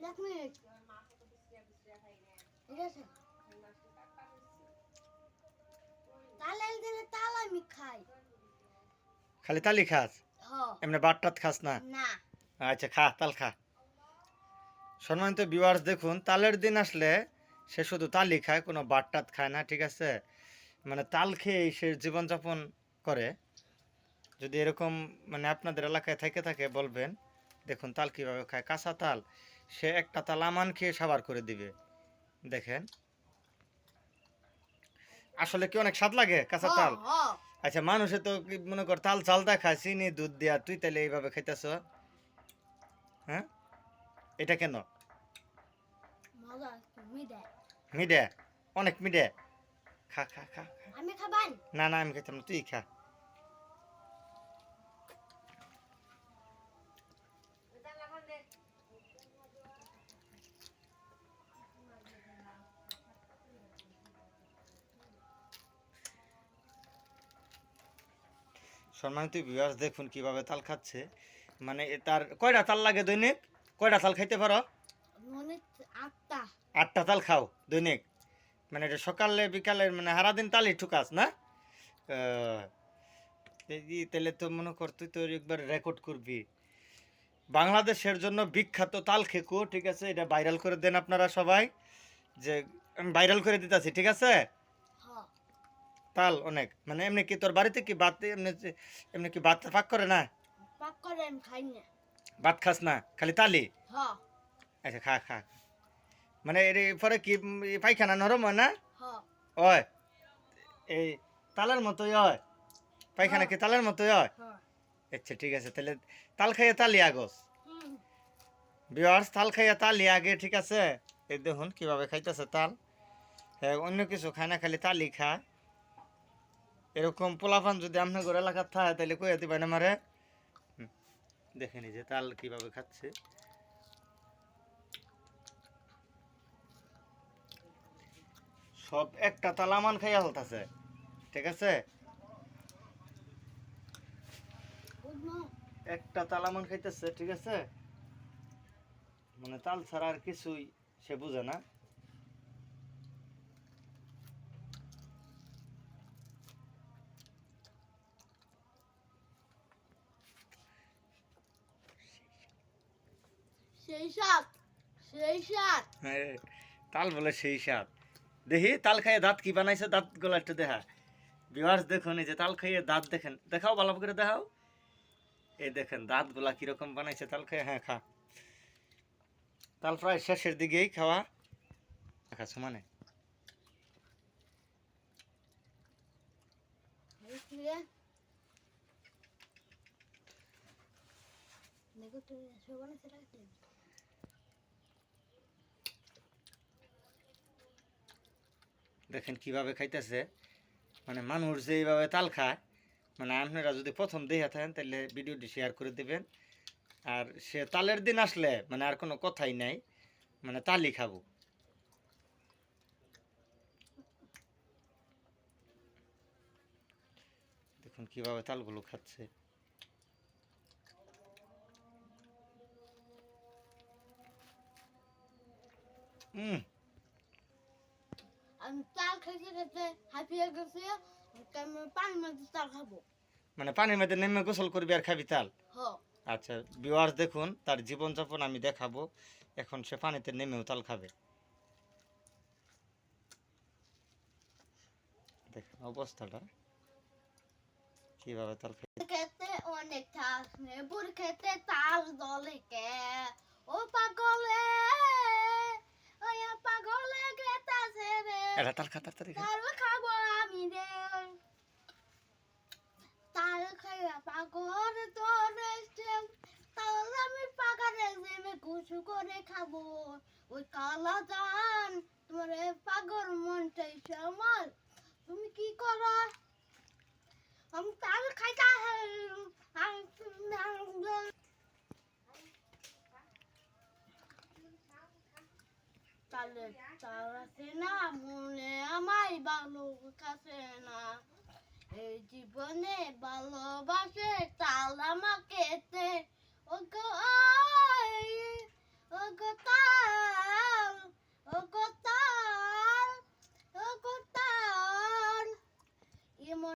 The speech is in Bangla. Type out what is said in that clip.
এক মিনিট ঠিক আছে তালের দিনে তাল আমি খাই খালি তালি খাস এমনি বাট টাত খাস না না আচ্ছা খা তাল খা সম্মানিত ভিউয়ার্স দেখুন তালের দিন আসলে সে শুধু তালি খায় কোনো বাট টাত খায় না ঠিক আছে মানে তাল খেয়েই সে জীবনযাপন করে যদি এরকম মানে আপনাদের এলাকায় থেকে থাকে বলবেন দেখুন তাল কীভাবে খায় কাঁচা তাল সে একটা তাল আমান খেয়ে সাবার করে দিবে দেখেন আসলে কি অনেক স্বাদ লাগে কাঁচা তাল আচ্ছা মানুষে তো কি মনে কর তাল চালটা খায় চিনি দুধ দিয়া তুই তাহলে এইভাবে খাইতেছ হ্যাঁ এটা কেন মিডে অনেক মিডে খা খা খা আমি খাবান না না আমি খাইতাম না তুই খা সম্মানিত ভিউয়ার্স দেখুন কিভাবে তাল খাচ্ছে মানে তার কয়টা তাল লাগে দৈনিক কয়টা তাল খাইতে পারো আটটা তাল খাও দৈনিক মানে এটা সকালে বিকালে মানে সারাদিন তালই ঠুকাস না তাহলে তো মনে কর তুই তো একবার রেকর্ড করবি বাংলাদেশের জন্য বিখ্যাত তাল খেকো ঠিক আছে এটা ভাইরাল করে দেন আপনারা সবাই যে আমি ভাইরাল করে দিতেছি ঠিক আছে তাল অনেক মানে এমনি কি তোর বাড়িতে কি ভাত এমনি এমনি কি ভাত পাক করে না পাক করে আমি খাই না ভাত খাস না খালি তালি আচ্ছা খা খা মানে এর পরে কি পায়খানা নরম হয় না ওই এই তালের মতোই হয় পায়খানা কি তালের মতোই হয় আচ্ছা ঠিক আছে তাহলে তাল খাইয়ে তালি আগস ভিউয়ার্স তাল খাইয়ে তালি আগে ঠিক আছে এই দেখুন কিভাবে খাইতেছে তাল হ্যাঁ অন্য কিছু খায় না খালি তালি খায় এরকম পোলাপান যদি আপনার ঘর এলাকার থাকে তাহলে কয়ে দিবেন আমারে দেখে নি যে তাল কিভাবে খাচ্ছে সব একটা তাল আমান খাইয়া হলতাছে ঠিক আছে একটা তাল আমান খাইতেছে ঠিক আছে মানে তাল ছাড়া আর কিছুই সে বুঝে না তাল বলে সেই স্বাদ দেখি তাল খাইয়ে দাঁত কি বানাইছে দাঁত গুলো একটু দেখা ভিউয়ার্স দেখুন এই যে তাল খাইয়ে দাঁত দেখেন দেখাও ভালো করে দেখাও এই দেখেন দাঁত গুলা কিরকম বানাইছে তাল খাইয়ে হ্যাঁ খা তাল প্রায় শেষের দিকেই খাওয়া দেখা সমানে দেখেন কিভাবে খাইতেছে মানে মানুষ যে এইভাবে তাল খায় মানে আপনারা যদি প্রথম দেখে থাকেন তাহলে ভিডিওটি শেয়ার করে দেবেন আর সে তালের দিন আসলে মানে আর কোনো কথাই নাই মানে তালি খাবো দেখুন কিভাবে তালগুলো খাচ্ছে আমি তাল খেতে খেতে হাঁপিয়ে গেছি পানির মধ্যে তাল খাবো মানে পানির মধ্যে নেমে গোসল করবি আর খাবি তাল আচ্ছা ভিউয়ার্স দেখুন তার জীবনযাপন আমি দেখাবো এখন সে পানিতে নেমেও তাল খাবে দেখুন অবস্থাটা কিভাবে তাল খেতে অনেক ঠাস নেবুর খেতে তাল দলে কে ও পাগলে ওই পাগলে খেতাছে রে এটা তাল খা তাড়াতাড়ি খা তাল খাবো আমি রে তাল খাইয়া পাগল তোরে তাল আমি পাগলে জেমে কুচু করে খাবো ওই কালা জান তোমার পাগল মনটাই আমার তুমি কি করো हम ताल खाता है তালে তালাতে না মনে আমায় ভালো কাছে না এই জীবনে ভালোবাসে তাল আমাকে